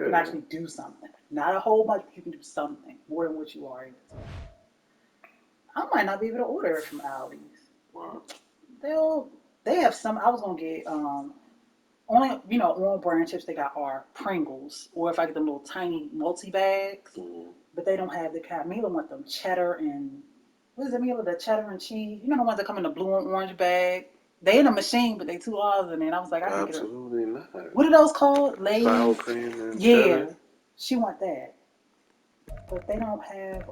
You can actually do something. Not a whole bunch, but you can do something more than what you are able to. I might not be able to order it from Aldi's. Wow. They have some. I was gonna get only on brand chips they got are Pringles, or if I get them little tiny multi bags, but they don't have the kind. Mila want them cheddar and what is it, Mila? The cheddar and cheese. You know the ones that come in the blue and orange bag. They in a machine, but they $2 in there. And I was like, I can get them. Absolutely not. What are those called? Lay's. Sour cream and Yeah, cheddar. she want that, but they don't have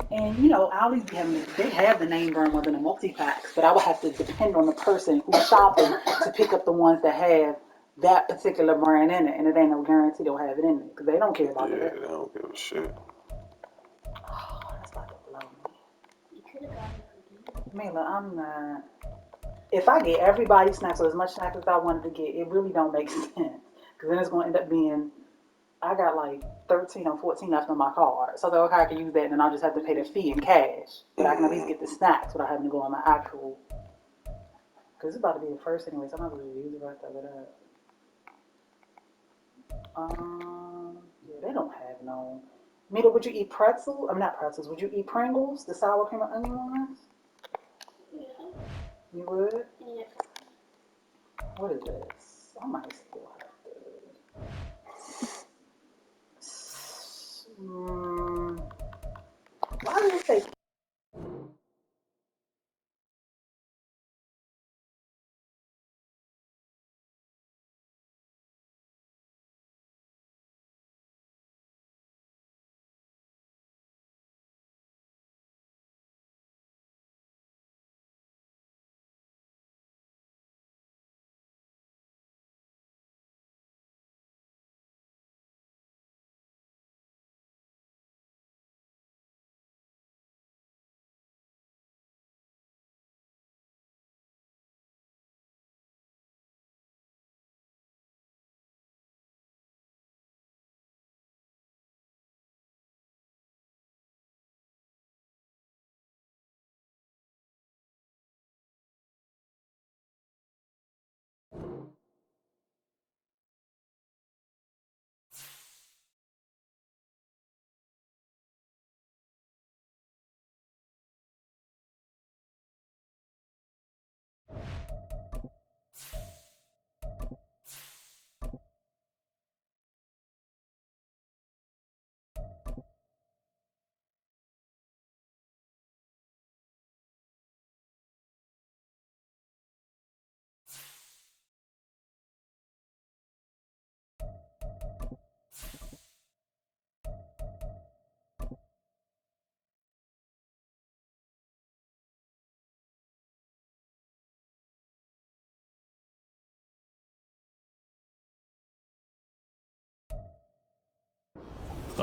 And Aldi's be having they have the name brand ones in the multi packs, but I would have to depend on the person who's shopping to pick up the ones that have that particular brand in it, and it ain't no guarantee they'll have it in it because they don't care about Yeah, that. they don't give a shit. Oh, that's about to blow me. You could have gotten it for Mila, I'm not. If I get everybody snacks or as much snacks as I wanted to get, it really don't make sense because then it's going to end up being I got like 13 or 14 left on my card. So I was like, okay, I can use that and then I'll just have to pay the fee in cash. But I can at least get the snacks without having to go on my actual. Because it's about to be the first anyway, so I'm not going to use the rest of it up. Yeah, they don't have no. Mita, would you eat pretzel? I'm not pretzels. Would you eat Pringles, the sour cream and onion ones? Yeah. You would? Yeah. What is this? I might still have to. Why do you say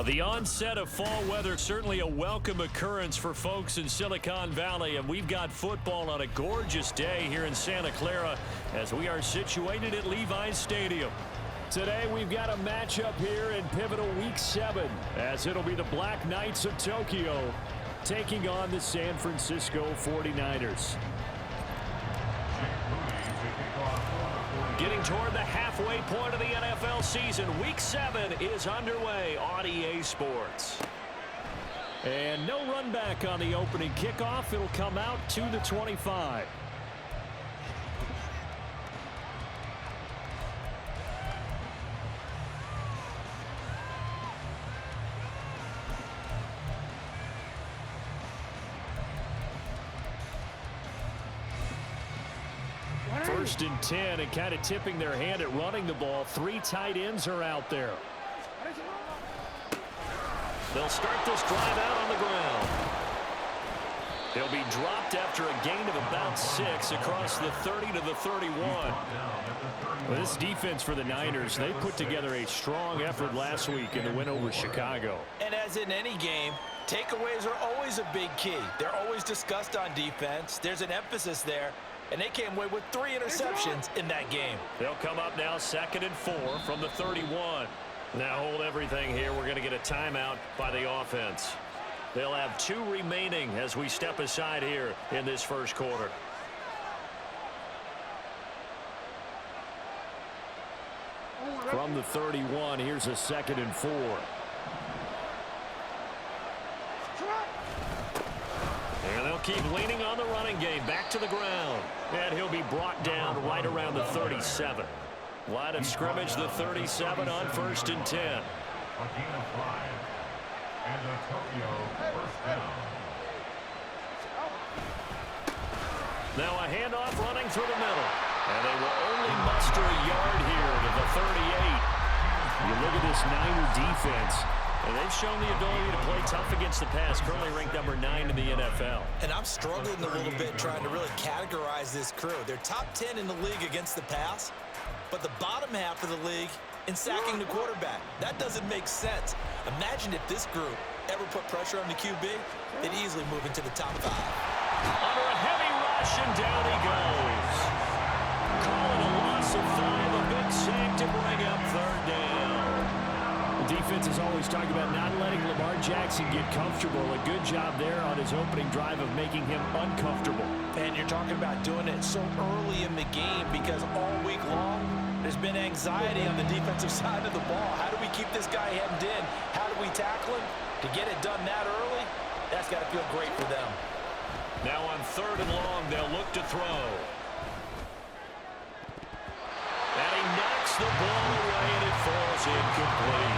The onset of fall weather, certainly a welcome occurrence for folks in Silicon Valley, and we've got football on a gorgeous day here in Santa Clara as we are situated at Levi's Stadium. Today we've got a matchup here in pivotal week 7 as it'll be the Black Knights of Tokyo taking on the San Francisco 49ers. Getting toward the halfway point of the NFL season. Week 7 is underway on EA Sports. And no run back on the opening kickoff. It'll come out to the 25. First and 10, and kind of tipping their hand at running the ball. 3 tight ends are out there. They'll start this drive out on the ground. He'll be dropped after a gain of about 6 across the 30 to the 31. Well, this defense for the Niners, they put together a strong effort last week in the win over Chicago. And as in any game, takeaways are always a big key. They're always discussed on defense. There's an emphasis there. And they came away with 3 interceptions in that game. They'll come up now 2nd and 4 from the 31. Now hold everything here. We're going to get a timeout by the offense. They'll have 2 remaining as we step aside here in this first quarter. From the 31, here's a 2nd and 4. And they'll keep leaning on the running game. Back to the ground. And he'll be brought down right around the 37. Line of scrimmage, the 37 on 1st and 10. Now a handoff running through the middle. And they will only muster a yard here to the 38. You look at this Niner defense, and they've shown the ability to play tough against the pass, currently ranked number 9 in the NFL. And I'm struggling a little bit trying to really categorize this crew. They're top 10 in the league against the pass, but the bottom half of the league in sacking the quarterback. That doesn't make sense. Imagine if this group ever put pressure on the QB, they'd easily move into the top 5. Under a heavy rush, and down he goes. Calling a loss of 5, a big sack to bring up 3rd down. The defense is always talking about not letting Lamar Jackson get comfortable. A good job there on his opening drive of making him uncomfortable. And you're talking about doing it so early in the game because all week long, there's been anxiety on the defensive side of the ball. How do we keep this guy hemmed in? How do we tackle him? To get it done that early, that's got to feel great for them. Now on 3rd and long, they'll look to throw. And he knocks the ball away, and it falls incomplete.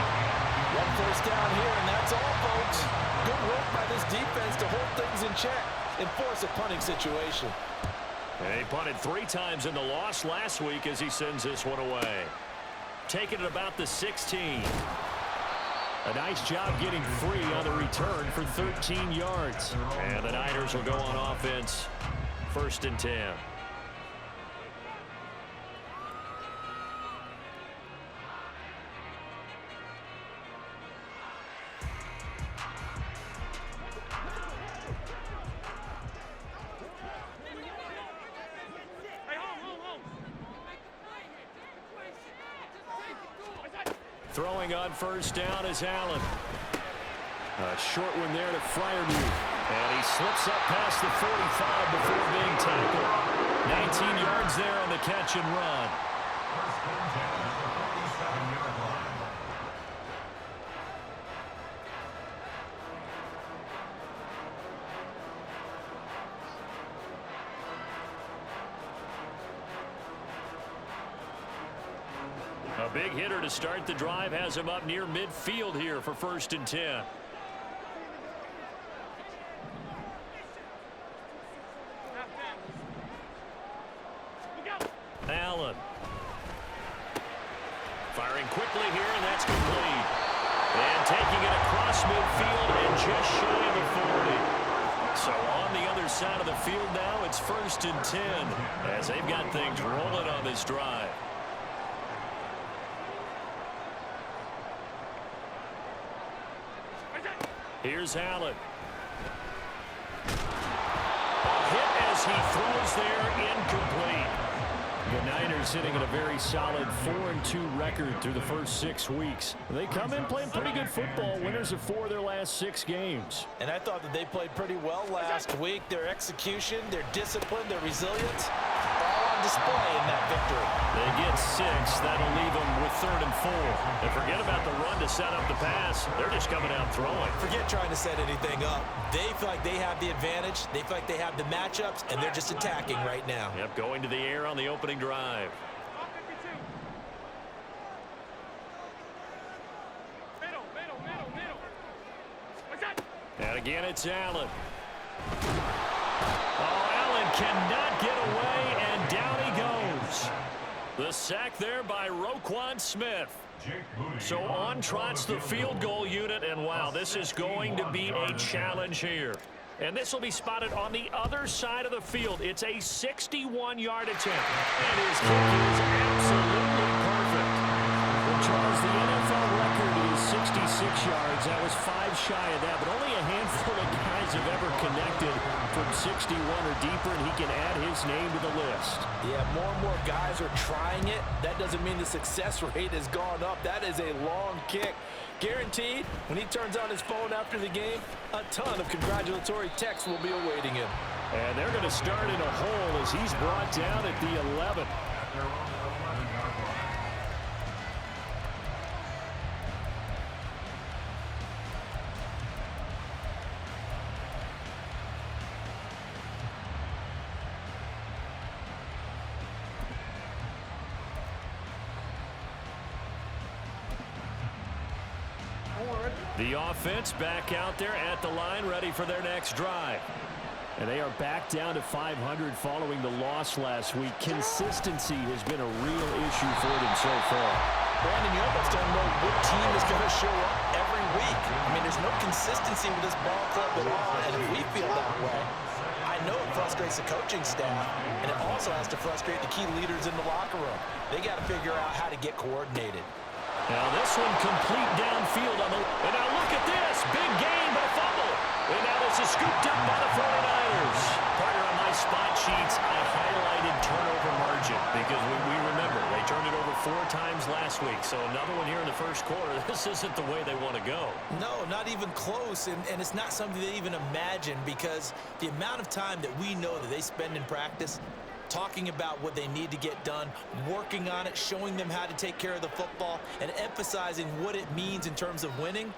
1 first down here, and that's all, folks. Good work by this defense to hold things in check and force a punting situation. And he punted 3 times in the loss last week as he sends this one away. Taking it about the 16. A nice job getting free on the return for 13 yards. And the Niners will go on offense, 1st and 10. Throwing on 1st down is Allen. A short one there to Freiermuth. And he slips up past the 45 before being tackled. 19 yards there on the catch and run. A big hitter to start the drive has him up near midfield here for 1st and 10. Allen. Firing quickly here, and that's complete. And taking it across midfield and just shy of the 40. So on the other side of the field now, it's 1st and 10 as they've got things rolling on this drive. Here's Allen. A hit as he throws there, incomplete. The Niners sitting at a very solid 4-2 record through the first 6 weeks. They come in playing pretty good football, winners of 4 of their last 6 games. And I thought that they played pretty well last week. Their execution, their discipline, their resilience, all on display in that victory. They get 6. That'll leave them with 3rd and 4. And forget about the run to set up the pass. They're just coming out throwing. Forget trying to set anything up. They feel like they have the advantage. They feel like they have the matchups, and they're just attacking right now. Yep, going to the air on the opening drive. And again, it's Allen. Oh, Allen cannot get away, and down he goes. The sack there by Roquan Smith. So on trots the field goal unit, and wow, this is going to be a challenge here. And this will be spotted on the other side of the field. It's a 61-yard attempt. And his kick is absolutely perfect. Well, Charles, the NFL record is 66 yards. That was 5 shy of that, but only a handful of guys have ever connected from 61 or deeper, and he can add his name to the list. Yeah, more and more guys are trying it. That doesn't mean the success rate has gone up. That is a long kick. Guaranteed, when he turns on his phone after the game, a ton of congratulatory texts will be awaiting him. And they're going to start in a hole as he's brought down at the 11. The offense back out there at the line, ready for their next drive. And they are back down to 500 following the loss last week. Consistency has been a real issue for them so far. Brandon, you almost don't know what team is going to show up every week. I mean, there's no consistency with this ball club at all, and if we feel that way, I know it frustrates the coaching staff, and it also has to frustrate the key leaders in the locker room. They got to figure out how to get coordinated. Now this one complete downfield on the... And now look at this. Big gain, but a fumble. And now this is scooped up by the 49ers. Partner, on my spot sheets, I highlighted turnover margin because we remember they turned it over 4 times last week. So another one here in the first quarter. This isn't the way they want to go. No, not even close, and it's not something they even imagine because the amount of time that we know that they spend in practice talking about what they need to get done, working on it, showing them how to take care of the football, and emphasizing what it means in terms of winning,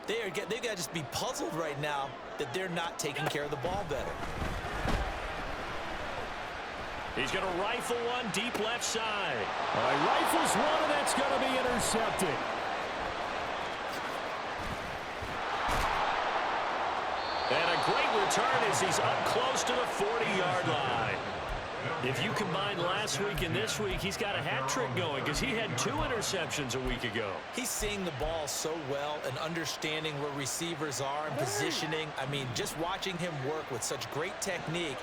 they've got to just be puzzled right now that they're not taking care of the ball better. He's going to rifle one deep left side. All right, rifles one, and that's going to be intercepted. And a great return as he's up close to the 40-yard line. If you combine last week and this week, he's got a hat trick going because he had 2 interceptions a week ago. He's seeing the ball so well and understanding where receivers are and positioning. I mean, just watching him work with such great technique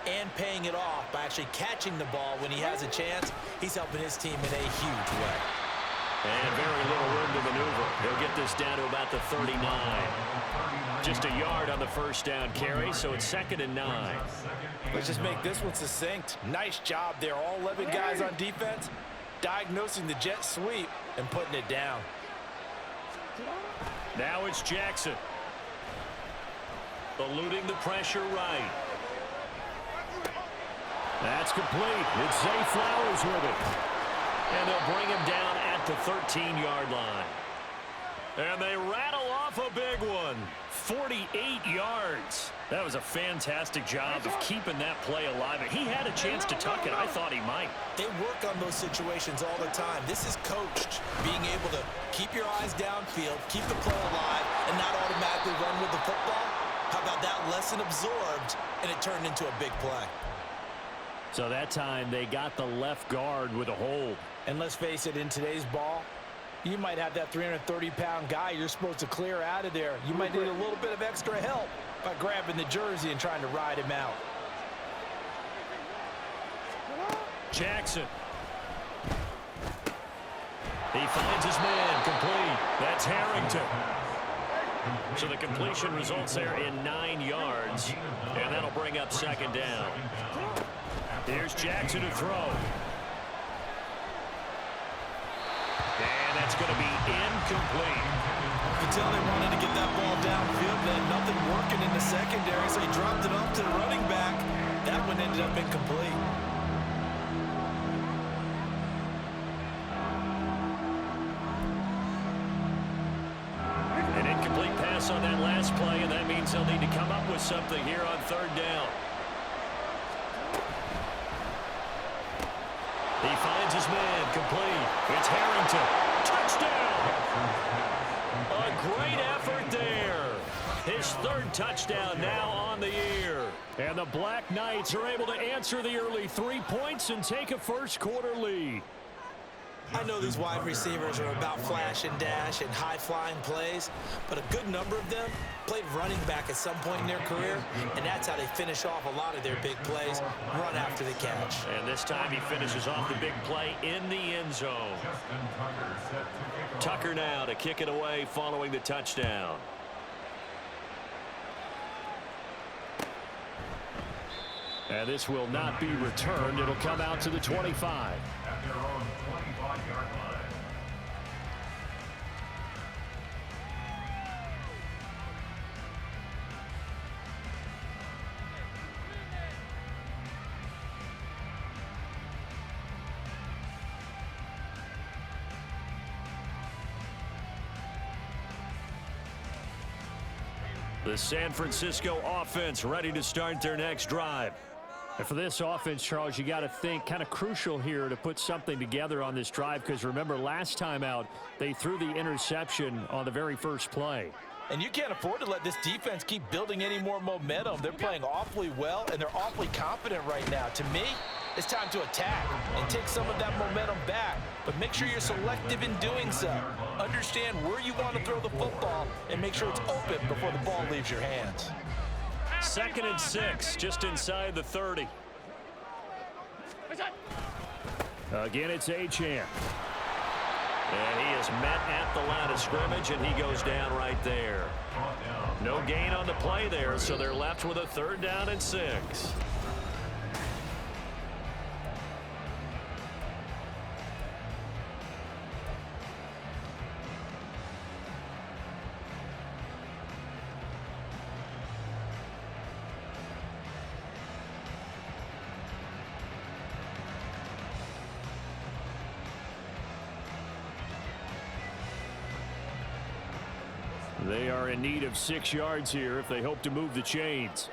and paying it off by actually catching the ball when he has a chance, he's helping his team in a huge way. And very little room to maneuver. He'll get this down to about the 39. Just a yard on the first down carry, so it's 2nd and 9. Let's just make this one succinct. Nice job there. All 11 guys on defense diagnosing the jet sweep and putting it down. Now it's Jackson. Eluding the pressure right. That's complete. It's Zay Flowers with it. And they'll bring him down at the 13-yard line. And they rattle off a big one. 48 yards. That was a fantastic job of keeping that play alive. He had a chance to tuck it. I thought he might. They work on those situations all the time. This is coached. Being able to keep your eyes downfield, keep the play alive, and not automatically run with the football. How about that lesson absorbed, and it turned into a big play. So that time they got the left guard with a hold. And let's face it, in today's ball, you might have that 330-pound guy you're supposed to clear out of there. You might need a little bit of extra help by grabbing the jersey and trying to ride him out. Jackson. He finds his man complete. That's Harrington. So the completion results there in 9 yards, and that'll bring up 2nd down. Here's Jackson to throw. And that's going to be incomplete. You can tell they wanted to get that ball downfield. They had nothing working in the secondary, so he dropped it off to the running back. That one ended up incomplete. An incomplete pass on that last play, and that means they'll need to come up with something here on 3rd down. He finds his man complete. It's Harrington. Touchdown! A great effort there. His 3rd touchdown now on the year. And the Black Knights are able to answer the early 3 points and take a first-quarter lead. I know these wide receivers are about flash and dash and high-flying plays, but a good number of them played running back at some point in their career, and that's how they finish off a lot of their big plays, run after the catch. And this time he finishes off the big play in the end zone. Tucker now to kick it away following the touchdown. And this will not be returned. It'll come out to the 25. The San Francisco offense ready to start their next drive. And for this offense, Charles, you got to think kind of crucial here to put something together on this drive, because remember last time out they threw the interception on the very first play. And you can't afford to let this defense keep building any more momentum. They're playing awfully well, and they're awfully confident right now. To me, it's time to attack and take some of that momentum back. But make sure you're selective in doing so. Understand where you want to throw the football and make sure it's open before the ball leaves your hands. 2nd and 6, just inside the 30. Again, it's Achane. And he is met at the line of scrimmage, and he goes down right there. No gain on the play there, so they're left with a 3rd down and 6. They are in need of 6 yards here if they hope to move the chains.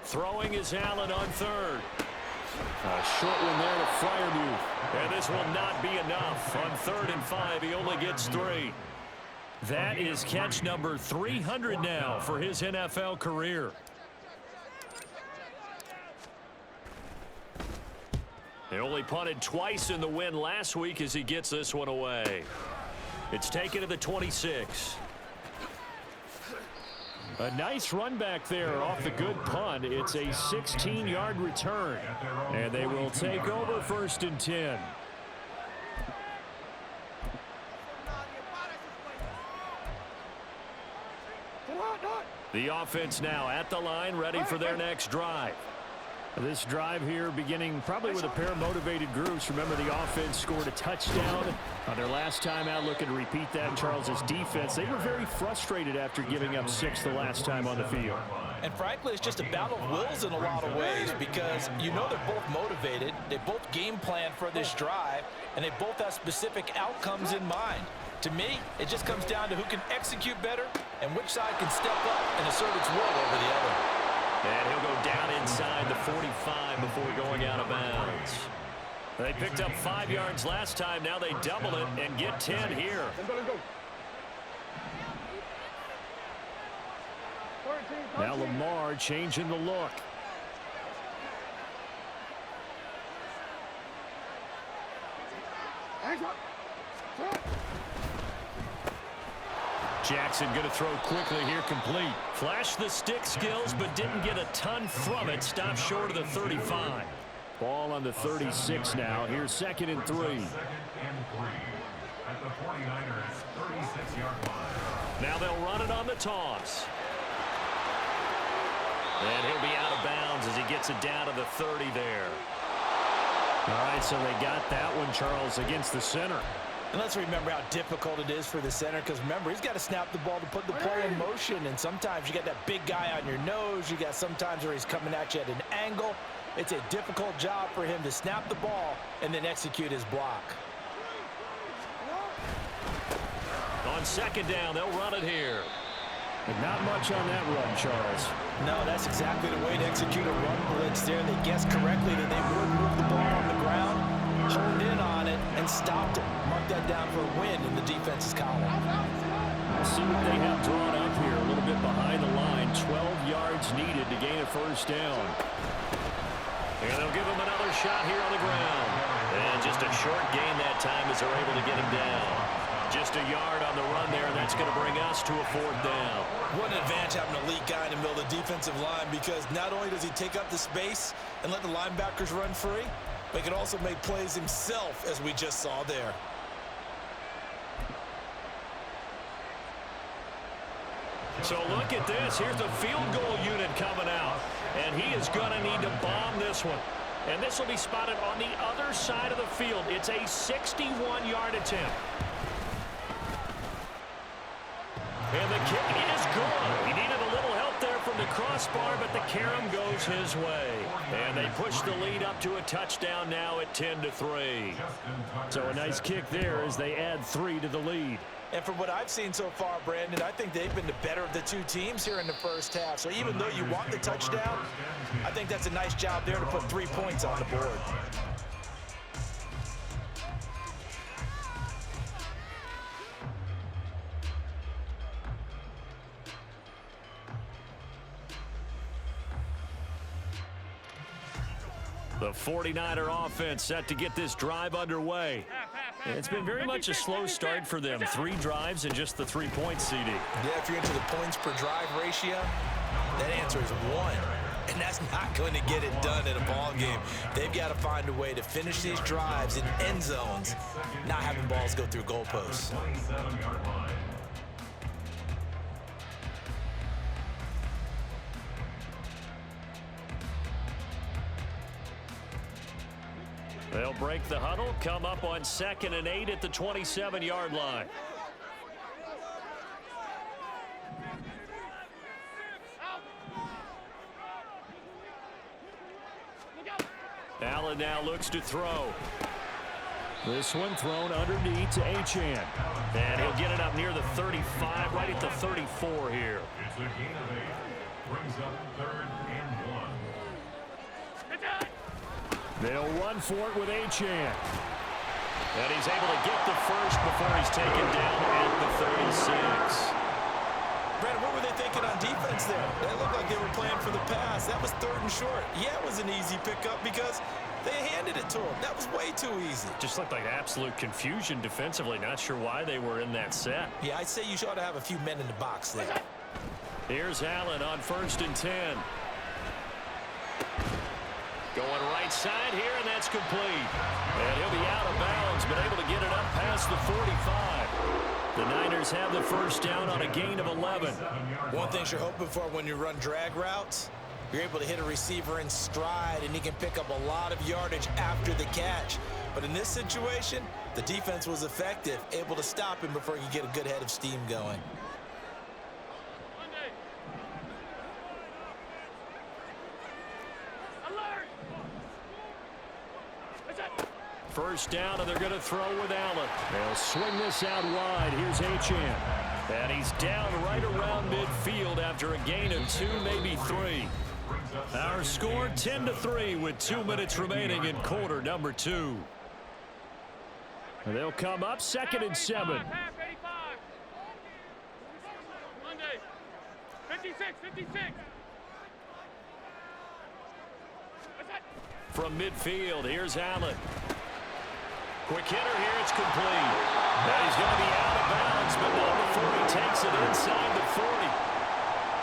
Throwing is Allen on 3rd. A short one there to Freiermuth. And this will not be enough. On 3rd and 5, he only gets 3. That is catch number 300 now for his NFL career. They only punted twice in the win last week as he gets this one away. It's taken to the 26. A nice run back there off the good punt. It's a 16-yard return. And they will take over 1st and 10. The offense now at the line, ready for their next drive. This drive here beginning probably with a pair of motivated groups. Remember, the offense scored a touchdown on their last time out. Looking to repeat that in Charles's defense. They were very frustrated after giving up 6 the last time on the field. And frankly, it's just a battle of wills in a lot of ways, because you know they're both motivated. They both game plan for this drive, and they both have specific outcomes in mind. To me, it just comes down to who can execute better and which side can step up and assert its will over the other. And he'll go down inside the 45 before going out of bounds. They picked up 5 yards last time. Now they double it and get 10 here. Now Lamar changing the look. Jackson going to throw quickly here, complete. Flashed the stick skills, but didn't get a ton from it. Stopped short of the 35. Ball on the 36 now. Here's 2nd and 3. Now they'll run it on the toss. And he'll be out of bounds as he gets it down to the 30 there. All right, so they got that one, Charles, against the center. And let's remember how difficult it is for the center, because remember, he's got to snap the ball to put the play in motion, and sometimes you got that big guy on your nose. You got sometimes where he's coming at you at an angle. It's a difficult job for him to snap the ball and then execute his block. On 2nd down, they'll run it here. But not much on that run, Charles. No, that's exactly the way to execute a run blitz there. They guessed correctly that they would move the ball on the ground, honed in on it, and stopped it. Mark that down for a win in the defense's column. See what they have drawn up here, a little bit behind the line. 12 yards needed to gain a 1st down. And they'll give him another shot here on the ground. And just a short gain that time as they're able to get him down. Just a yard on the run there, and that's going to bring us to a 4th down. What an advantage having an elite guy in the middle of the defensive line, because not only does he take up the space and let the linebackers run free, but he can also make plays himself, as we just saw there. So look at this. Here's the field goal unit coming out, and he is going to need to bomb this one. And this will be spotted on the other side of the field. It's a 61-yard attempt. And the kick is good. He needed a little help there from the crossbar, but the carom goes his way. And they push the lead up to a touchdown now at 10-3. So a nice kick there as they add 3 to the lead. And from what I've seen so far, Brandon, I think they've been the better of the two teams here in the first half. So even though you want the touchdown, I think that's a nice job there to put 3 points on the board. The 49er offense set to get this drive underway. It's been very much a slow start for them. 3 drives and just the 3-point CD. Yeah, if you're into the points per drive ratio, that answer is 1. And that's not going to get it done in a ball game. They've got to find a way to finish these drives in end zones, not having balls go through goalposts. They'll break the huddle, come up on 2nd and 8 at the 27-yard line. Allen now looks to throw. This one thrown underneath to Achane. And he'll get it up near the 35, right at the 34 here. It's a gain of 8. Brings up 3rd and 1. They'll run for it with Achane. And he's able to get the first before he's taken down at the 36. Brandon, what were they thinking on defense there? They looked like they were playing for the pass. That was 3rd and short. Yeah, it was an easy pickup because they handed it to him. That was way too easy. Just looked like absolute confusion defensively. Not sure why they were in that set. Yeah, I'd say you ought to have a few men in the box there. Here's Allen on 1st and 10. Going right side here, and that's complete. And he'll be out of bounds, but able to get it up past the 45. The Niners have the first down on a gain of 11. One thing you're hoping for when you run drag routes, you're able to hit a receiver in stride, and he can pick up a lot of yardage after the catch. But in this situation, the defense was effective, able to stop him before he could get a good head of steam going. First down, and they're going to throw with Allen. They'll swing this out wide. Here's Achane. And he's down right around midfield after a gain of 2, maybe 3. Our score 10-3 with 2 minutes remaining in quarter number 2. And they'll come up 2nd and 7. 56. From midfield, here's Allen. Quick hitter here, it's complete. Now he's going to be out of bounds, but not before he takes it inside the 40.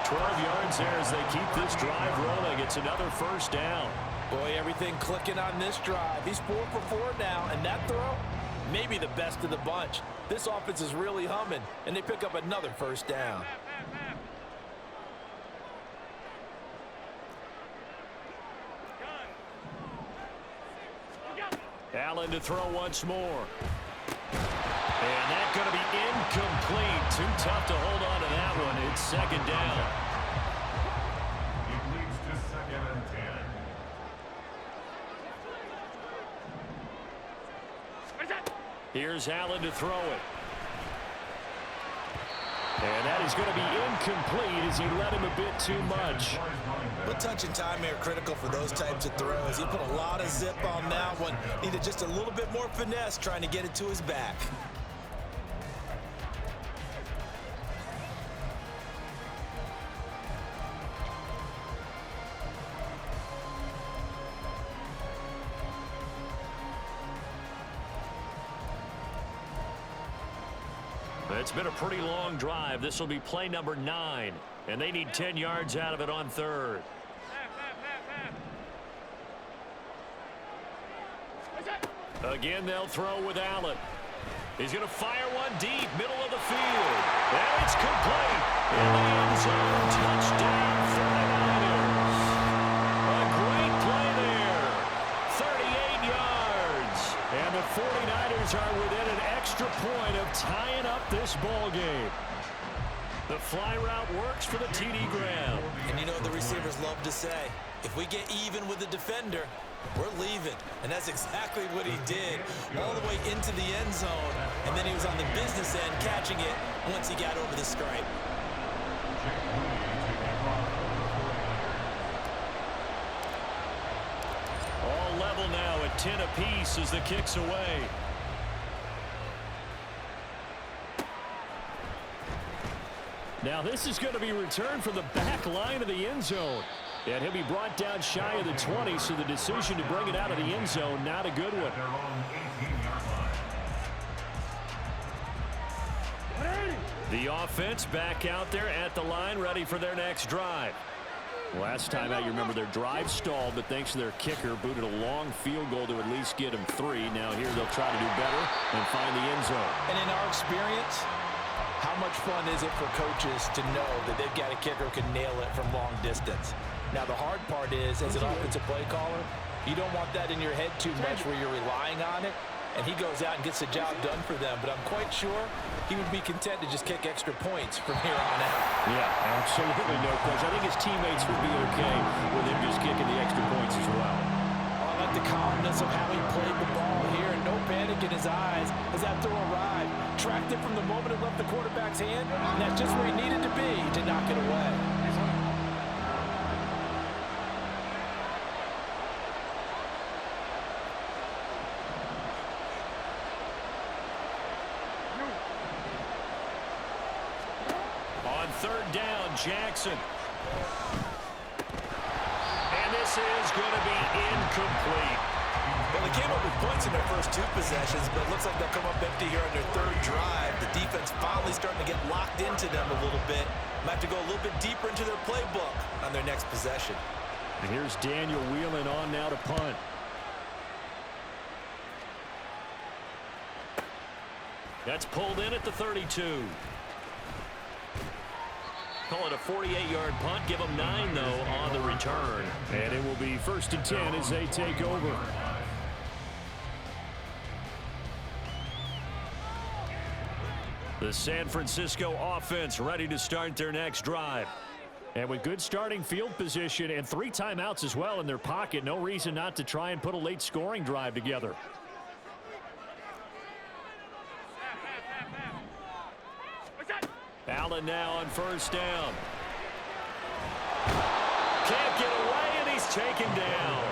12 yards there as they keep this drive rolling. It's another first down. Boy, everything clicking on this drive. He's 4 for 4 now, and that throw, maybe the best of the bunch. This offense is really humming, and they pick up another first down. Allen to throw once more. And that's going to be incomplete. Too tough to hold on to that one. It's 2nd down. It leads to 2nd and 10. Here's Allen to throw it. And that is going to be incomplete as he let him a bit too much. But touch and time are critical for those types of throws. He put a lot of zip on that one. Needed just a little bit more finesse trying to get it to his back. It's been a pretty long drive. This will be play number 9. And they need 10 yards out of it on 3rd. Again, they'll throw with Allen. He's going to fire one deep, middle of the field. And it's complete. In the end zone, touchdown 49ers. A great play there. 38 yards. And the 49ers are within an extra point of tying up this ball game. The fly route works for the TD Graham. And you know what the receivers love to say? if we get even with the defender, we're leaving. And that's exactly what he did, all the way into the end zone. And then he was on the business end catching it once he got over the stripe. All level now at 10 apiece as the kick's away. Now this is going to be returned from the back line of the end zone. And he'll be brought down shy of the 20, so the decision to bring it out of the end zone, not a good one. Their own 18-yard line. The offense back out there at the line, ready for their next drive. Last time out, you remember their drive stalled, but thanks to their kicker, booted a long field goal to at least get them 3. Now here they'll try to do better and find the end zone. And in our experience, how much fun is it for coaches to know that they've got a kicker who can nail it from long distance? Now, the hard part is, as an offensive play caller, you don't want that in your head too much where you're relying on it, and he goes out and gets the job done for them. But I'm quite sure he would be content to just kick extra points from here on out. Yeah, absolutely no question. I think his teammates would be okay with him just kicking the extra points as well. I like the calmness of how he played the ball here, and no panic in his eyes as that throw arrived. Tracked it from the moment it left the quarterback's hand, and that's just where he needed to be to knock it away. On third down, Jackson. And this is going to be incomplete. Well, they came up with points in their first 2 possessions, but it looks like they'll come up empty here on their 3rd drive. The defense finally starting to get locked into them a little bit. Might have to go a little bit deeper into their playbook on their next possession. And here's Daniel Wheelan on now to punt. That's pulled in at the 32. Call it a 48-yard punt. Give them 9, though, on the return. And it will be 1st and 10 as they take over. The San Francisco offense ready to start their next drive. And with good starting field position and 3 timeouts as well in their pocket, no reason not to try and put a late scoring drive together. Allen now on 1st down. Can't get away, and he's taken down.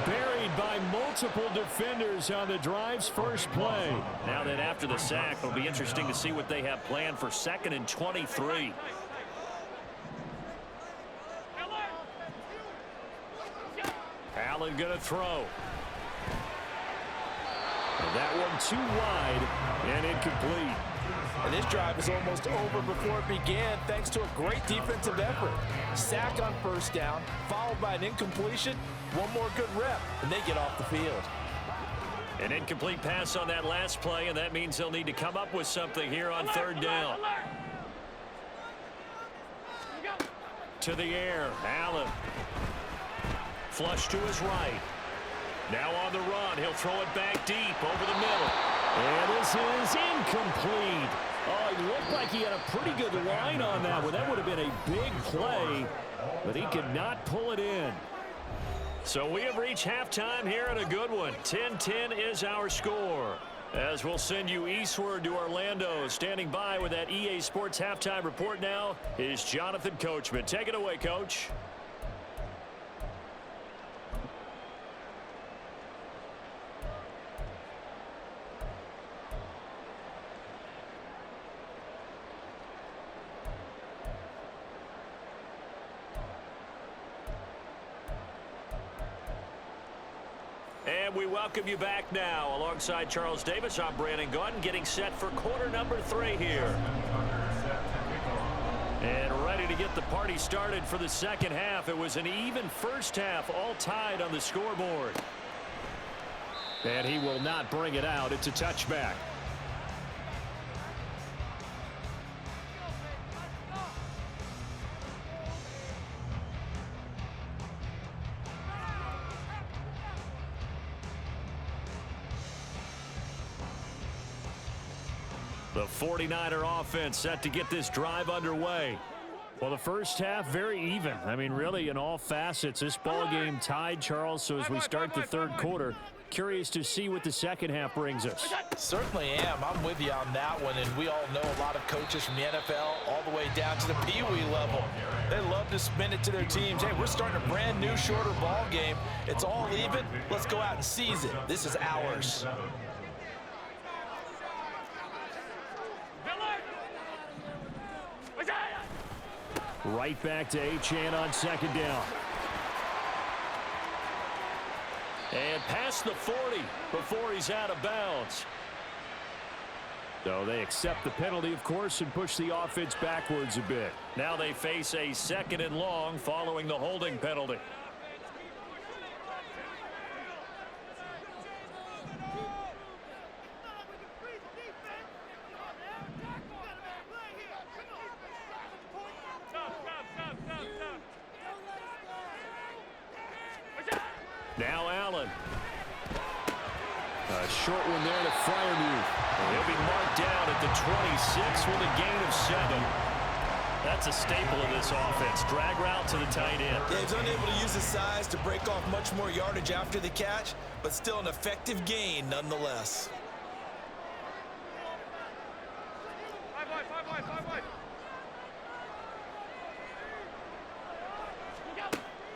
Buried by multiple defenders on the drive's first play. Now that after the sack, it'll be interesting to see what they have planned for 2nd and 23. Allen going to throw. And that one too wide and incomplete. And this drive is almost over before it began thanks to a great defensive effort. Sack on 1st down, followed by an incompletion. One more good rep, and they get off the field. An incomplete pass on that last play, and that means they'll need to come up with something here on 3rd down. To the air, Allen. Flush to his right. Now on the run, he'll throw it back deep over the middle. And this is incomplete. Oh, it looked like he had a pretty good line on that one. That would have been a big play, but he could not pull it in. So we have reached halftime here at a good one. 10-10 is our score. As we'll send you eastward to Orlando. Standing by with that EA Sports halftime report now is Jonathan Coachman. Take it away, Coach. And we welcome you back now. Alongside Charles Davis, I'm Brandon Gunn, getting set for quarter number 3 here. And ready to get the party started for the 2nd half. It was an even first half, all tied on the scoreboard. And he will not bring it out. It's a touchback. The 49er offense set to get this drive underway. Well, the first half, very even. I mean, really, in all facets, this ball game tied, Charles. So as we start the third quarter, curious to see what the second half brings us. Certainly am. I'm with you on that one. And we all know a lot of coaches from the NFL all the way down to the Pee Wee level. They love to spin it to their teams. Hey, we're starting a brand new, shorter ball game. It's all even. Let's go out and seize it. This is ours. Right back to Achane on second down. And past the 40 before he's out of bounds. So they accept the penalty, of course, and push the offense backwards a bit. Now they face a 2nd and long following the holding penalty. Now Allen. A short one there to Freiermuth. He'll be marked down at the 26 with a gain of 7. That's a staple of this offense. Drag route to the tight end. Yeah, he's unable to use his size to break off much more yardage after the catch, but still an effective gain nonetheless.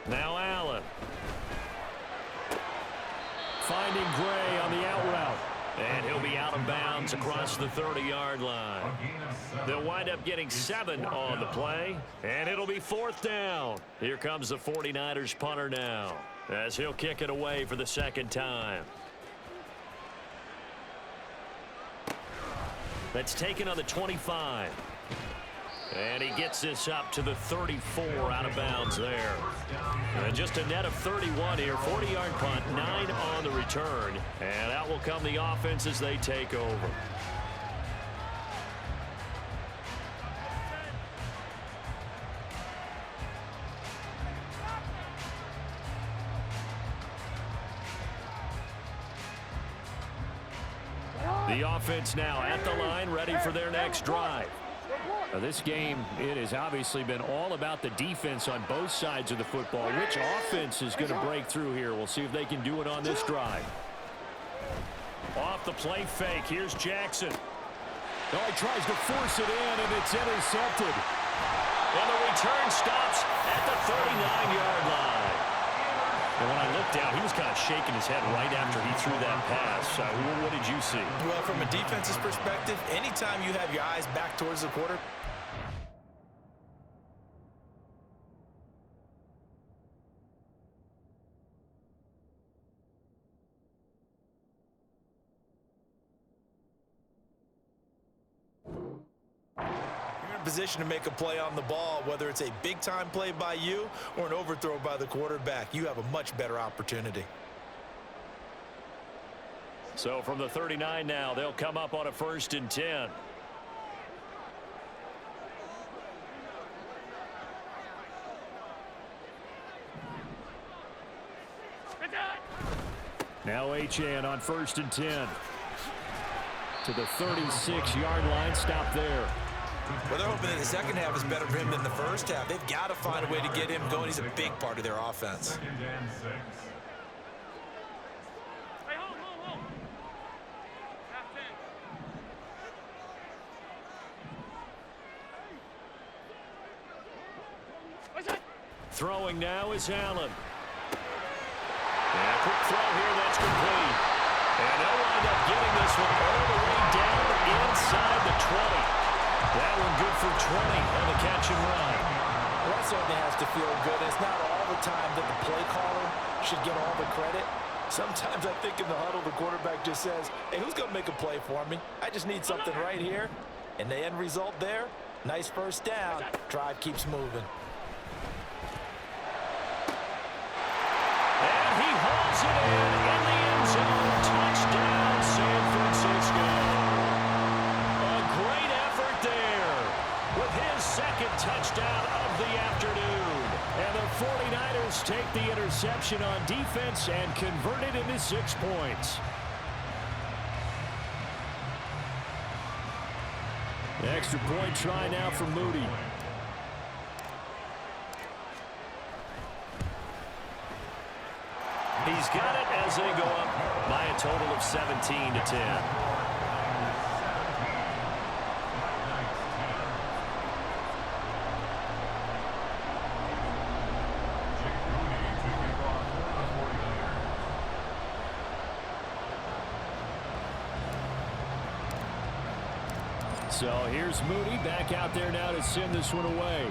Now Allen. Finding Gray on the out route. And he'll be out of bounds across the 30-yard line. They'll wind up getting 7 on the play. And it'll be 4th down. Here comes the 49ers punter now, as he'll kick it away for the 2nd time. That's taken on the 25. And he gets this up to the 34 out of bounds there. And just a net of 31 here. 40-yard punt, 9 on the return. And out will come the offense as they take over. The offense now at the line, ready for their next drive. Now this game, it has obviously been all about the defense on both sides of the football. Which offense is going to break through here? We'll see if they can do it on this drive. Off the play fake. Here's Jackson. Oh, he tries to force it in, and it's intercepted. And the return stops at the 39-yard line. And when I looked down, he was kind of shaking his head right after he threw that pass. What did you see? Well, from a defense's perspective, anytime you have your eyes back towards the quarter, position to make a play on the ball, whether it's a big-time play by you or an overthrow by the quarterback. You have a much better opportunity. So from the 39 now, they'll come up on a 1st and 10. Now Achane on 1st and 10. To the 36-yard line, stop there. Well, they're hoping that the second half is better for him than the first half. They've got to find a way to get him going. He's a big part of their offense. Throwing now is Allen. And a quick throw here, that's complete. And they'll wind up getting this one all the way down inside the 20. That one good for 20 on the catch and run. Well, that certainly has to feel good. It's not all the time that the play caller should get all the credit. Sometimes I think in the huddle, the quarterback just says, hey, who's going to make a play for me? I just need something right here. And the end result there, nice first down. Drive keeps moving. And he hauls it in the end zone. Touchdown, San Francisco. A great effort there with his 2nd touchdown of the afternoon. And the 49ers take the interception on defense and convert it into 6 points. The extra point try now for Moody. He's got it as they go up by a total of 17-10. So here's Mooney back out there now to send this one away.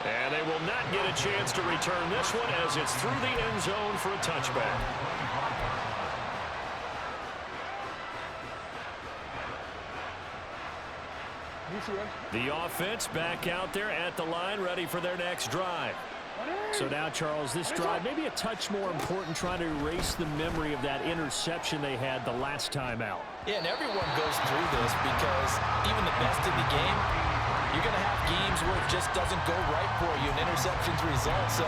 And they will not get a chance to return this one as it's through the end zone for a touchback. The offense back out there at the line, ready for their next drive. So now, Charles, this drive maybe a touch more important, trying to erase the memory of that interception they had the last time out. Yeah, and everyone goes through this because even the best in the game, you're going to have games where it just doesn't go right for you, and interceptions result. So,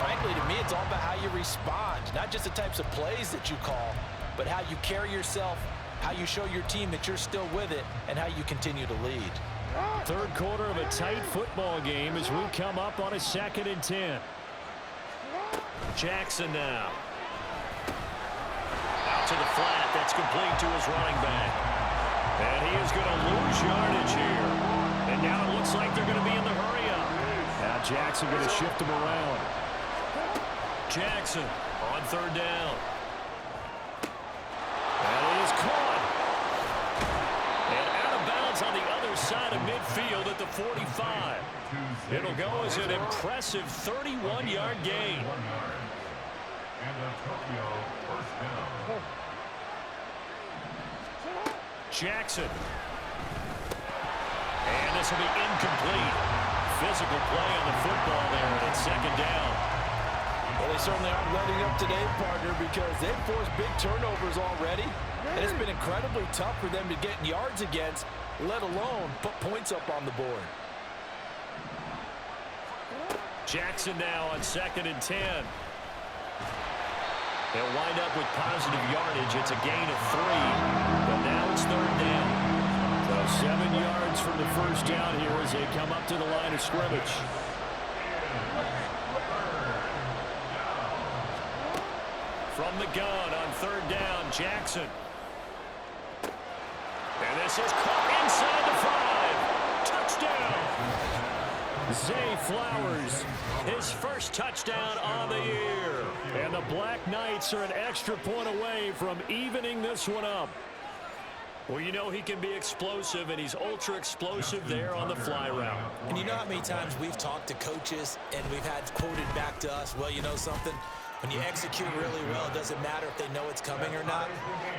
frankly, to me, it's all about how you respond, not just the types of plays that you call, but how you carry yourself, how you show your team that you're still with it, and how you continue to lead. Third quarter of a tight football game as we come up on a 2nd and 10. Jackson now. Out to the flat. That's complete to his running back. And he is going to lose yardage here. And now it looks like they're going to be in the hurry-up. Now Jackson going to shift him around. Jackson on 3rd down. And it is caught. And out of bounds on the other side of midfield at the 45. It'll go as an impressive 31-yard gain. And a Tokyo first down. Jackson. And this will be incomplete. Physical play on the football there, and it's 2nd down. Well, they certainly aren't letting up today, partner, because they've forced big turnovers already, and it's been incredibly tough for them to get yards against, let alone put points up on the board. Jackson now on 2nd and 10. They'll wind up with positive yardage. It's a gain of 3, but now it's 3rd down. So 7 yards from the first down here as they come up to the line of scrimmage. From the gun on 3rd down, Jackson. And this is caught inside the 5. Touchdown. Zay Flowers, his first touchdown on the year. And the Black Knights are an extra point away from evening this one up. Well, you know he can be explosive, and he's ultra explosive there on the fly route. And you know how many times we've talked to coaches and we've had quoted back to us, well, you know something? When you execute really well, it doesn't matter if they know it's coming or not.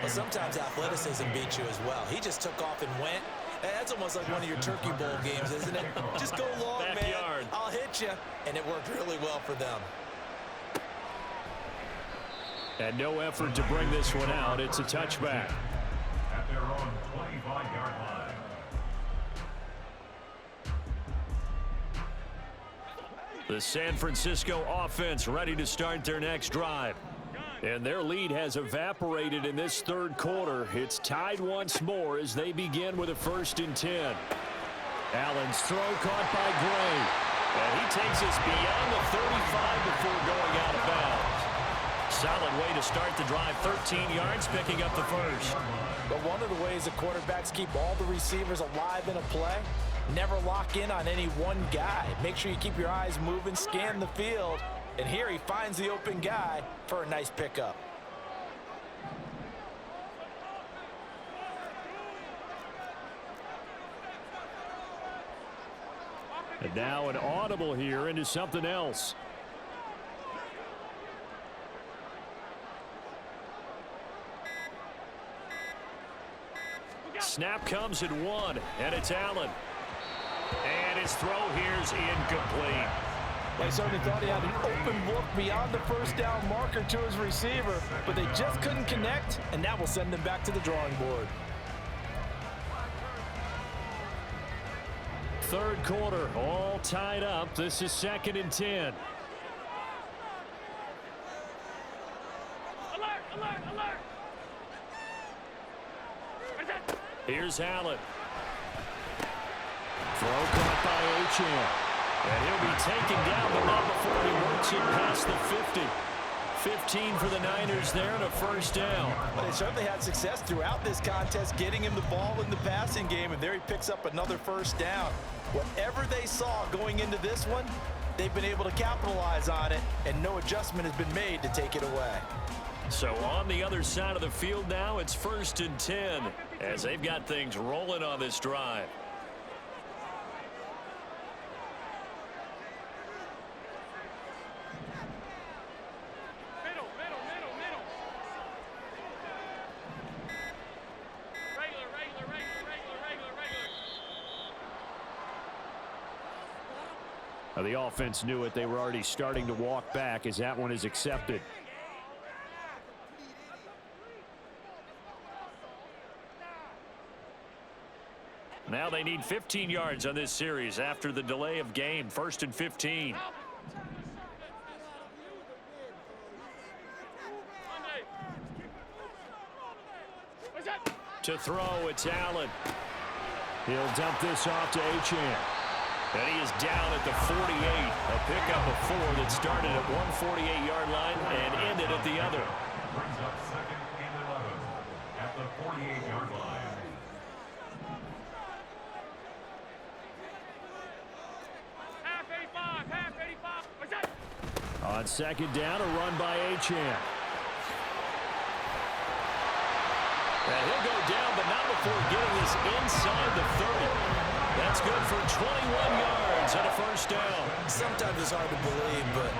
But sometimes athleticism beats you as well. He just took off and went. That's almost like one of your Turkey Bowl games, isn't it? Just go long, Backyard. man. I'll hit you. And it worked really well for them. And no effort to bring this one out. It's a touchback. At their own 25-yard line. The San Francisco offense ready to start their next drive. And their lead has evaporated in this 3rd quarter. It's tied once more as they begin with a 1st and 10. Allen's throw caught by Gray. And he takes us beyond the 35 before going out of bounds. Solid way to start the drive, 13 yards, picking up the first. But one of the ways the quarterbacks keep all the receivers alive in a play, never lock in on any one guy. Make sure you keep your eyes moving, scan the field. And here he finds the open guy for a nice pickup. And now an audible here into something else. Snap comes at 1, and it's Allen. And his throw here's incomplete. They certainly thought he had an open look beyond the first down marker to his receiver, but they just couldn't connect, and that will send them back to the drawing board. 3rd quarter, all tied up. This is 2nd and 10. Alert, alert, alert. Here's Allen. Throw caught by Achane. And he'll be taken down, but not before 15 for the Niners there and a first down. But they certainly had success throughout this contest getting him the ball in the passing game, and there he picks up another first down. Whatever they saw going into this one, they've been able to capitalize on it, and no adjustment has been made to take it away. So on the other side of the field now, it's 1st and 10 as they've got things rolling on this drive. Now the offense knew it. They were already starting to walk back as that one is accepted. Now they need 15 yards on this series after the delay of game. 1st and 15. To throw, it's Allen. He'll dump this off to Achane. And he is down at the 48. A pickup of 4 that started at 148-yard line and ended at the other. Brings up 2nd and 11 at the 48-yard line. On 2nd down, a run by Achane. And he'll go down, but not before getting this inside the 30. That's good for 21 yards and a first down. Sometimes it's hard to believe, but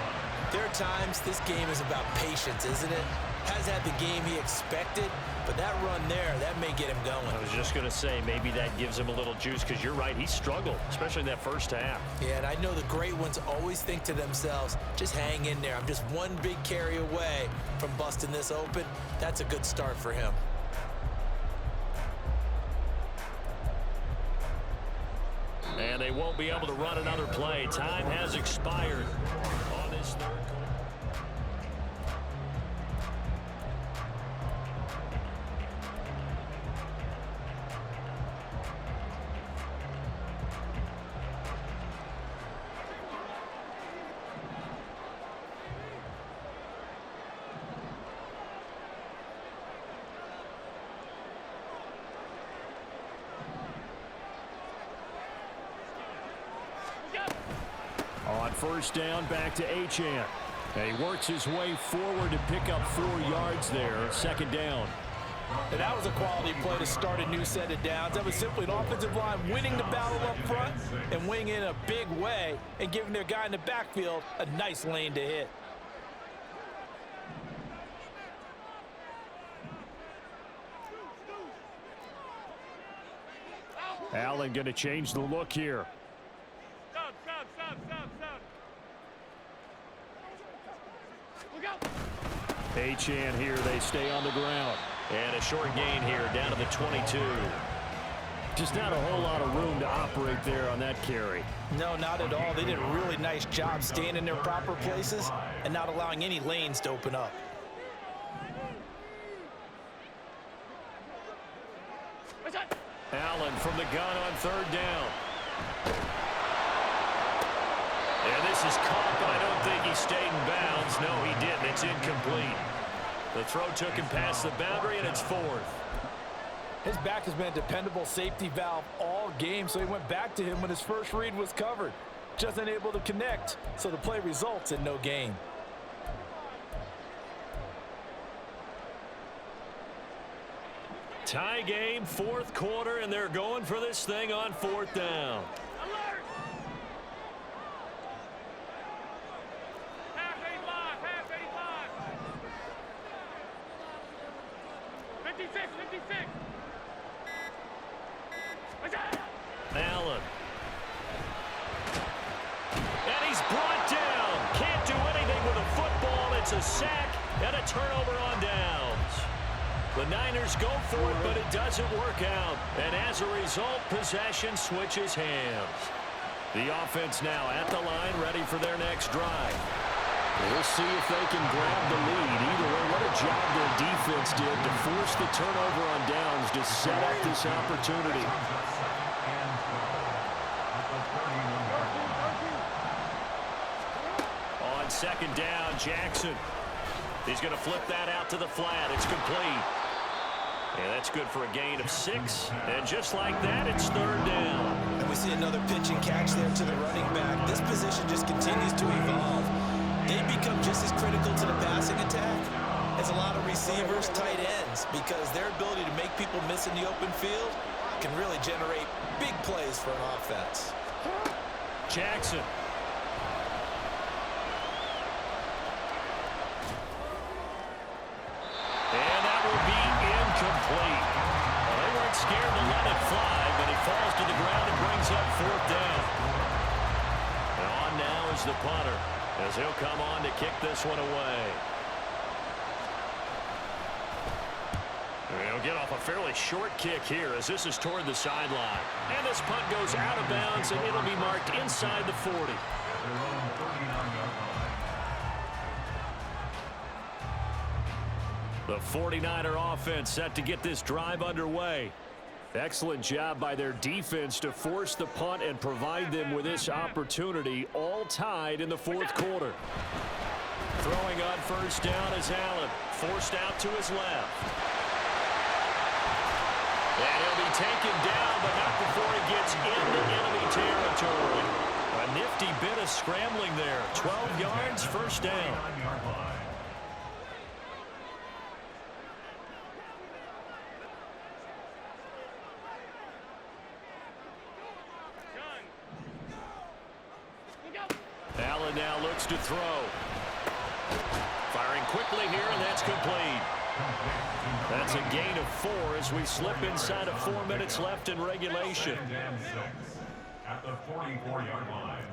there are times this game is about patience, isn't it? Has had the game he expected, but that run there, that may get him going. I was just going to say, maybe that gives him a little juice, because you're right, he struggled, especially in that first half. Yeah, and I know the great ones always think to themselves, just hang in there. I'm just one big carry away from busting this open. That's a good start for him. And they won't be able to run another play. Time has expired on this 3rd quarter. On 1st down, back to Achane. And he works his way forward to pick up 4 yards there. 2nd down. And that was a quality play to start a new set of downs. That was simply an offensive line winning the battle up front and winning in a big way and giving their guy in the backfield a nice lane to hit. Allen going to change the look here. Achane here, they stay on the ground. And a short gain here down to the 22. Just not a whole lot of room to operate there on that carry. No, not at all. They did a really nice job staying in their proper places and not allowing any lanes to open up. Allen from the gun on 3rd down. And this is caught, but I don't think he stayed in bounds. No, he didn't. It's incomplete. The throw took him past the boundary, and it's 4th. His back has been a dependable safety valve all game, so he went back to him when his first read was covered. Just unable to connect, so the play results in no gain. Tie game, 4th quarter, and they're going for this thing on 4th down. Alert! Half 56, 56. Allen. And he's brought down. Can't do anything with a football. It's a sack and a turnover on downs. The Niners go for it, but it doesn't work out. And as a result, possession switches hands. The offense now at the line, ready for their next drive. We'll see if they can grab the lead. Either way, what a job their defense did to force the turnover on downs to set up this opportunity. On 2nd down, Jackson. He's going to flip that out to the flat. It's complete. And that's good for a gain of 6. And just like that, it's third down. And we see another pitch and catch there to the running back. This position just continues to evolve. They become just as critical to the passing attack as a lot of receivers, tight ends, because their ability to make people miss in the open field can really generate big plays for an offense. Jackson. And that will be incomplete. Well, they weren't scared to let it fly, but it falls to the ground and brings up fourth down. And on now is the punter, as he'll come on to kick this one away. He'll get off a fairly short kick here as this is toward the sideline. And this punt goes out of bounds, and it'll be marked inside the 40. The 49er offense set to get this drive underway. Excellent job by their defense to force the punt and provide them with this opportunity, all tied in the fourth quarter. Throwing on first down is Allen, forced out to his left. And he'll be taken down, but not before he gets into enemy territory. A nifty bit of scrambling there. 12 yards, first down. Allen now looks to throw. Firing quickly here, and that's complete. That's a gain of 4 as we slip inside of 4 minutes left in regulation. At the 44-yard line.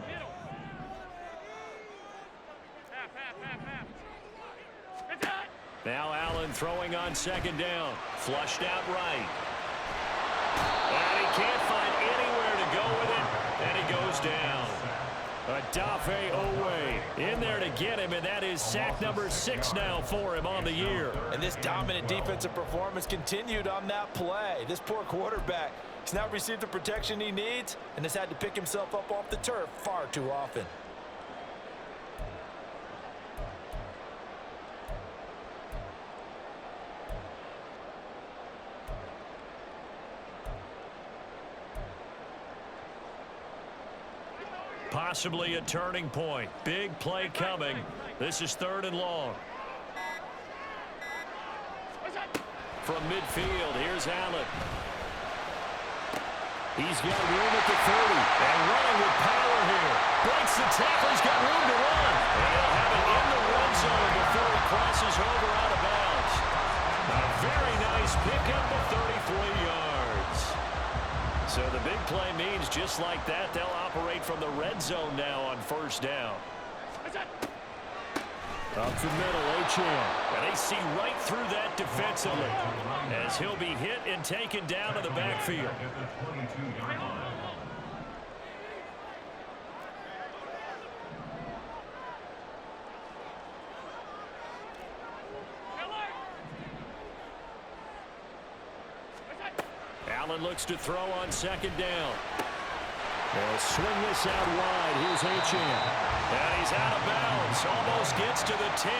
Now Allen throwing on second down. Flushed out right. And he can't find anywhere to go with it, and he goes down. Adafe Owe in there to get him, and that is sack number 6 now for him on the year. And this dominant defensive performance continued on that play. This poor quarterback has not received the protection he needs and has had to pick himself up off the turf far too often. Possibly a turning point. Big play coming. This is 3rd and long. From midfield, here's Allen. He's got room at the 30. And running with power here. Breaks the tackle. He's got room to run. And he'll have it in the red zone before he crosses over out of bounds. A very nice pickup of 33 yards. So the big play means just like that, they'll operate from the red zone now on first down. Up the middle, Achane. And they see right through that defensively as he'll be hit and taken down to the backfield. Allen looks to throw on second down. They'll swing this out wide. Here's Achane. And he's out of bounds. Almost gets to the 10.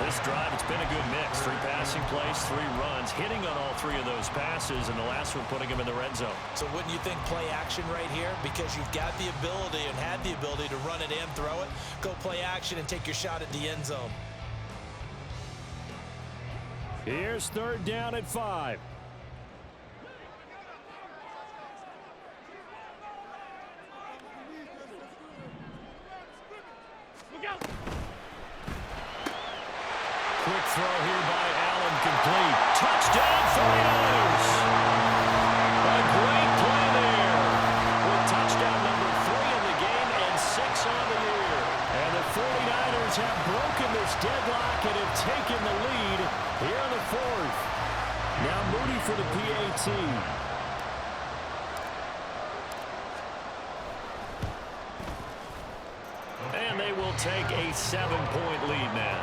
This drive, it's been a good mix. 3 passing plays, 3 runs. Hitting on all 3 of those passes, and the last one putting him in the red zone. So wouldn't you think play action right here? Because you've got the ability and had the ability to run it and throw it. Go play action and take your shot at the end zone. Here's 3rd down at 5. Quick throw here by Allen, complete. Touchdown, 49ers! A great play there. With touchdown number 3 in the game and 6 on the year. And the 49ers have broken this deadlock and have taken the lead here in the 4th. Now Moody for the PAT. And they will take a 7-point lead now.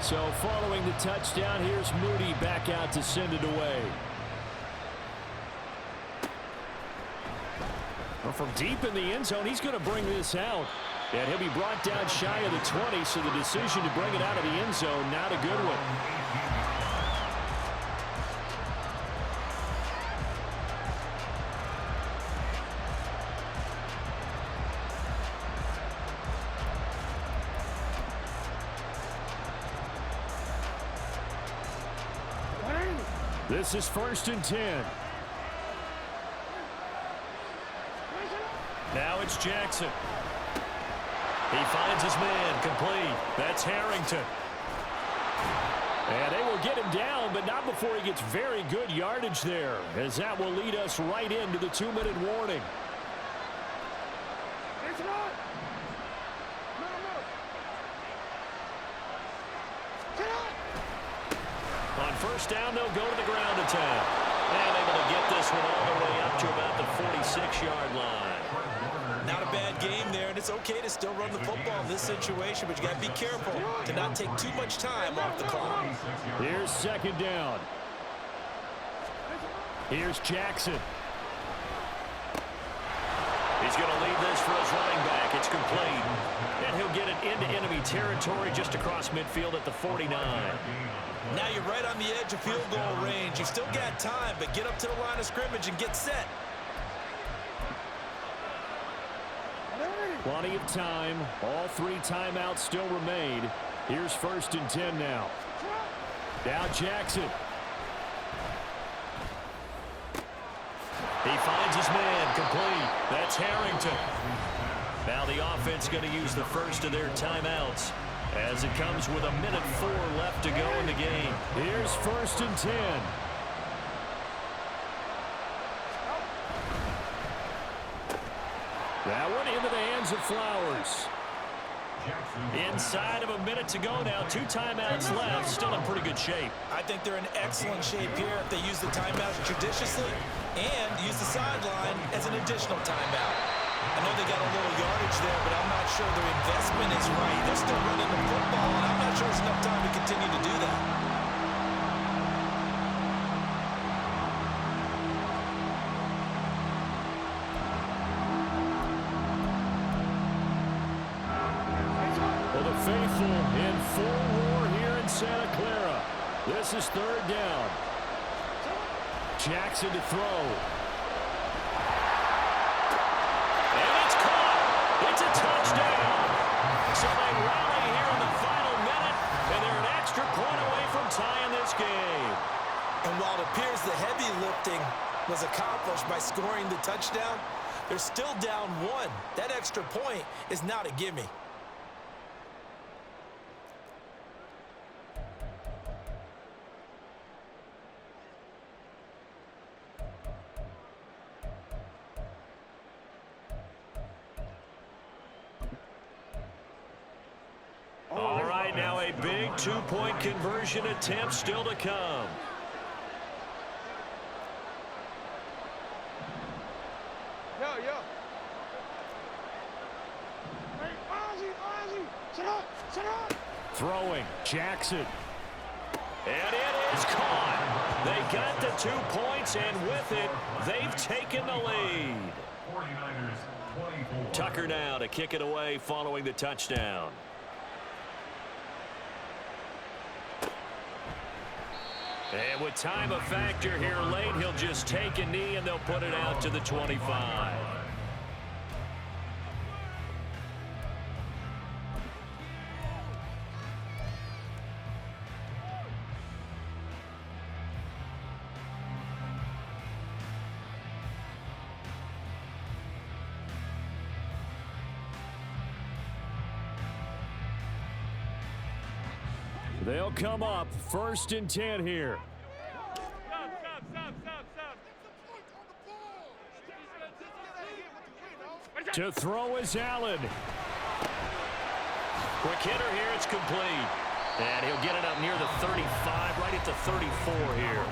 So following the touchdown, here's Moody back out to send it away. Well, from deep in the end zone, he's going to bring this out. And he'll be brought down shy of the 20, so the decision to bring it out of the end zone, not a good one. This is 1st and 10. Now it's Jackson. He finds his man, complete. That's Harrington. And they will get him down, but not before he gets very good yardage there, as that will lead us right into the 2-minute warning. On 1st down, they'll go to the ground attack. And able to get this one all the way up to about the 46-yard line. Not a bad game there, and it's okay to still run the football in this situation, but you got to be careful to not take too much time off the clock. Here's 2nd down. Here's Jackson. He's going to lead this for his running back. It's complete. And he'll get it into enemy territory just across midfield at the 49. Now you're right on the edge of field goal range. You've still got time, but get up to the line of scrimmage and get set. Plenty of time. All 3 timeouts still remain. Here's 1st and 10 now. Now Jackson. He finds his man, complete. That's Harrington. Now the offense going to use the first of their timeouts as it comes with 1:04 left to go in the game. Here's 1st and 10. That one into the hands of Flowers. Inside of 1 minute to go now. 2 timeouts left. Still in pretty good shape. I think they're in excellent shape here if they use the timeouts judiciously and use the sideline as an additional timeout. I know they got a little yardage there, but I'm not sure their investment is right. They're still running the football, and I'm not sure there's enough time to continue to do that. Well, the faithful in full roar here in Santa Clara. This is 3rd down. Jackson to throw. And it's caught. It's a touchdown. So they rally here in the final minute, and they're an extra point away from tying this game. And while it appears the heavy lifting was accomplished by scoring the touchdown, they're still down 1. That extra point is not a gimme. All right, now a big 2-point conversion attempt still to come. Throwing, Jackson. And it is caught. They got the 2 points, and with it, they've taken the lead. 49ers 24. Tucker now to kick it away following the touchdown. And with time a factor here late, he'll just take a knee and they'll put it out to the 25. They'll come up 1st and 10 here. To throw is Allen. Quick hitter here, it's complete. And he'll get it up near the 35, right at the 34 here.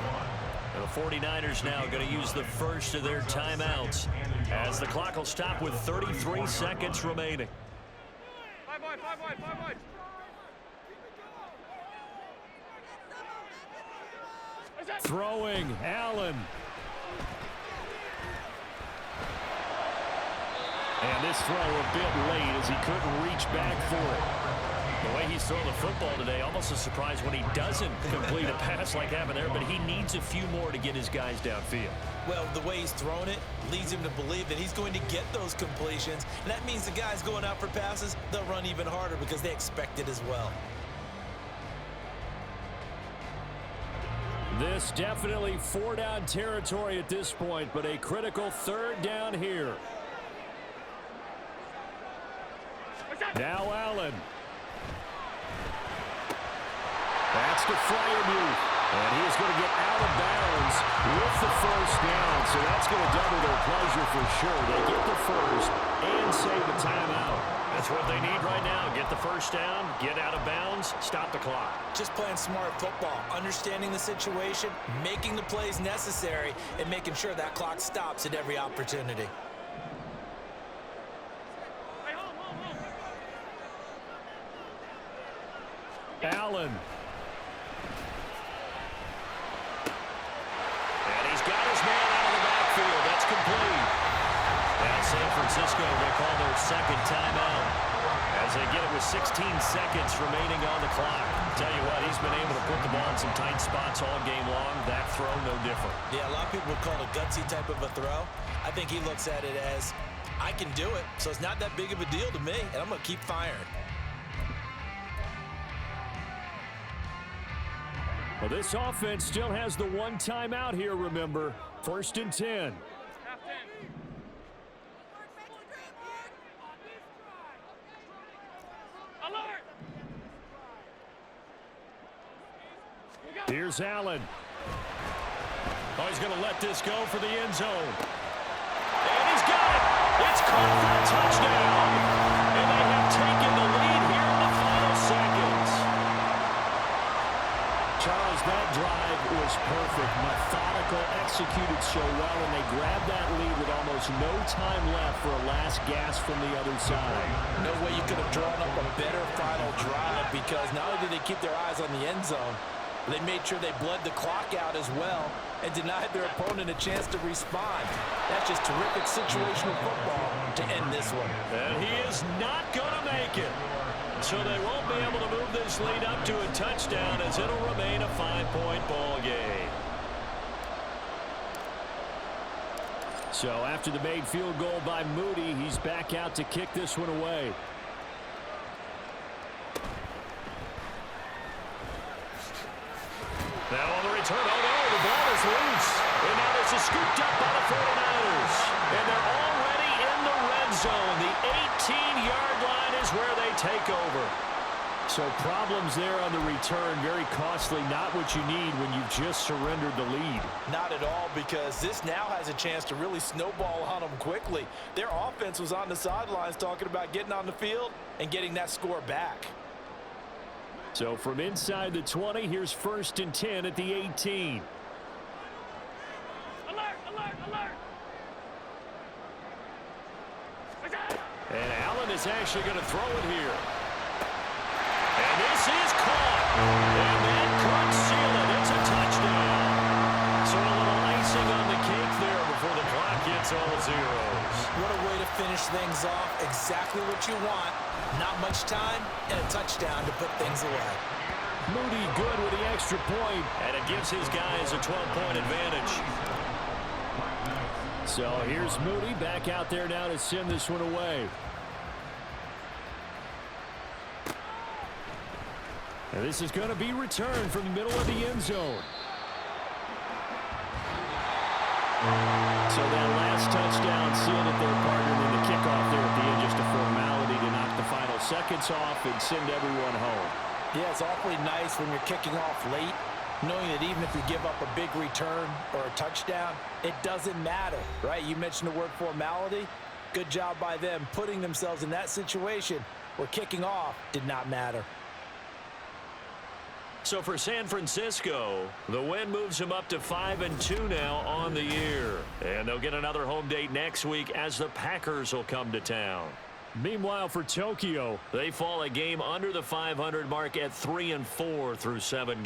And the 49ers now going to use the first of their timeouts as the clock will stop with 33 seconds remaining. Throwing, Allen. And this throw a bit late as he couldn't reach back for it. The way he's throwing the football today, almost a surprise when he doesn't complete a pass like happened there, but he needs a few more to get his guys downfield. Well, the way he's thrown it leads him to believe that he's going to get those completions, and that means the guys going out for passes, they'll run even harder because they expect it as well. This definitely 4-down territory at this point, but a critical 3rd down here. Now Allen. That's to Freiermuth. And he is going to get out of bounds with the 1st down. So that's going to double their pleasure for sure. They get the 1st and save a timeout. That's what they need right now. Get the 1st down, get out of bounds, stop the clock. Just playing smart football, understanding the situation, making the plays necessary, and making sure that clock stops at every opportunity. Allen. And he's got his man out of the backfield. That's complete. And San Francisco will call their 2nd timeout as they get it with 16 seconds remaining on the clock. Tell you what, he's been able to put the ball in some tight spots all game long. That throw, no different. Yeah, a lot of people would call it a gutsy type of a throw. I think he looks at it as, I can do it, so it's not that big of a deal to me, and I'm going to keep firing. Well, this offense still has the 1 timeout here, remember. 1st and 10. Here's Allen. Oh, he's going to let this go for the end zone. And he's got it. It's caught for a touchdown. And they have taken the lead here in the final seconds. Charles, that drive was perfect. Methodical, executed so well, and they grabbed that lead with almost no time left for a last gasp from the other side. No way you could have drawn up a better final drive, because not only did they keep their eyes on the end zone, they made sure they bled the clock out as well and denied their opponent a chance to respond. That's just terrific situational football to end this one. And he is not going to make it. So they won't be able to move this lead up to a touchdown, as it'll remain a 5-point ball game. So after the made field goal by Moody, he's back out to kick this one away. Now on the return, oh no, the ball is loose. And now this is scooped up by the 49ers. And they're already in the red zone. The 18-yard line is where they take over. So problems there on the return, very costly, not what you need when you've just surrendered the lead. Not at all, because this now has a chance to really snowball on them quickly. Their offense was on the sidelines talking about getting on the field and getting that score back. So from inside the 20, here's 1st and 10 at the 18. Alert, alert, alert. And Allen is actually going to throw it here. And this is caught. And that could seal it. It's a touchdown. So a little icing on the cake there before the clock hits all zeros. What a way to finish things off. Exactly what you want. Not much time and a touchdown to put things away. Moody good with the extra point, and it gives his guys a 12-point advantage. So here's Moody back out there now to send this one away. And this is going to be returned from the middle of the end zone. So that last touchdown sealed it their partner in the kickoff there at the end. Just a formality to knock the final seconds off and send everyone home. Yeah, it's awfully nice when you're kicking off late, knowing that even if you give up a big return or a touchdown, it doesn't matter, right? You mentioned the word formality. Good job by them putting themselves in that situation where kicking off did not matter. So for San Francisco, the win moves them up to 5-2 now on the year. And they'll get another home date next week as the Packers will come to town. Meanwhile, for Tokyo, they fall a game under the 500 mark at 3-4 through 7 games.